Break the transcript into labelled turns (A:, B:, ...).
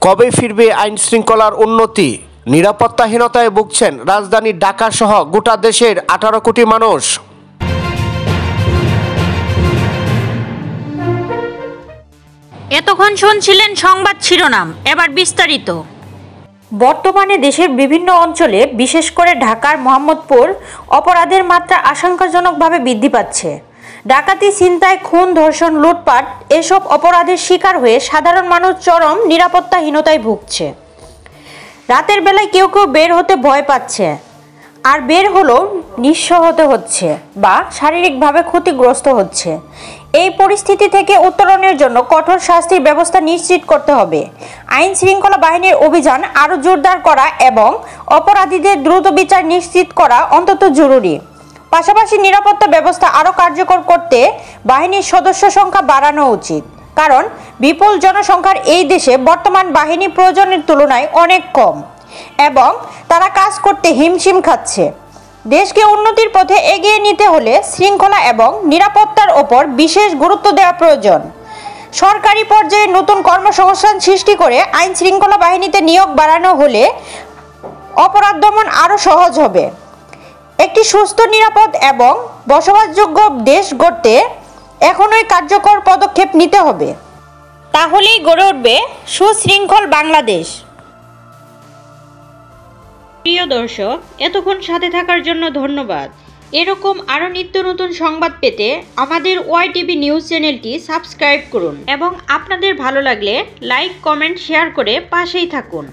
A: কবে ফিরবে আইন শৃঙ্খলার উন্নতি? নিরাপত্তাহীনতায় ভুগছেন রাজধানী ঢাকা সহ গোটা দেশের 18 কোটি মানুষ।
B: এতক্ষণ শুনছিলেন সংবাদ শিরোনাম, এবার বিস্তারিত।
C: বর্তমানে দেশের বিভিন্ন অঞ্চলে, বিশেষ করে ঢাকার মোহাম্মদপুর, অপরাধের মাত্রা আশঙ্কাজনকভাবে বৃদ্ধি পাচ্ছে। ডাকাতি, ছিনতাই, খুন, ধর্ষণ, লুটপাট এসব অপরাধের শিকার হয়ে সাধারণ মানুষ চরম নিরাপত্তাহীনতায় ভুগছে। রাতের বেলায় কেউ কেউ বের হতে ভয় পাচ্ছে, আর বের হলেও নিঃস্ব হতে হচ্ছে বা শারীরিকভাবে ক্ষতিগ্রস্ত হচ্ছে। এই পরিস্থিতি থেকে উত্তরণের জন্য কঠোর শাস্তির ব্যবস্থা নিশ্চিত করতে হবে। আইন শৃঙ্খলা বাহিনীর অভিযান আরও জোরদার করা এবং অপরাধীদের দ্রুত বিচার নিশ্চিত করা অত্যন্ত জরুরি। পাশাপাশি নিরাপত্তা ব্যবস্থা আরও কার্যকর করতে বাহিনীর সদস্য সংখ্যা বাড়ানো উচিত, কারণ বিপুল জনসংখ্যার এই দেশে বর্তমান বাহিনী প্রয়োজনের তুলনায় অনেক কম এবং তারা কাজ করতে হিমশিম খাচ্ছে। দেশকে উন্নতির পথে এগিয়ে নিতে হলে শৃঙ্খলা এবং নিরাপত্তার ওপর বিশেষ গুরুত্ব দেওয়া প্রয়োজন। সরকারি পর্যায়ে নতুন কর্মসংস্থান সৃষ্টি করে আইন শৃঙ্খলা বাহিনীতে নিয়োগ বাড়ানো হলে অপরাধ দমন আরও সহজ হবে। একটি সুস্থ, নিরাপদ এবং বসবাসযোগ্য দেশ গড়তে এখনই কার্যকর পদক্ষেপ নিতে হবে, তাহলেই গড়ে উঠবে সুশৃঙ্খল বাংলাদেশ।
B: প্রিয় দর্শক, এতক্ষণ সাথে থাকার জন্য ধন্যবাদ। এরকম আরও নিত্য নতুন সংবাদ পেতে আমাদের ওয়াইটিভি নিউজ চ্যানেলটি সাবস্ক্রাইব করুন এবং আপনাদের ভালো লাগলে লাইক, কমেন্ট, শেয়ার করে পাশেই থাকুন।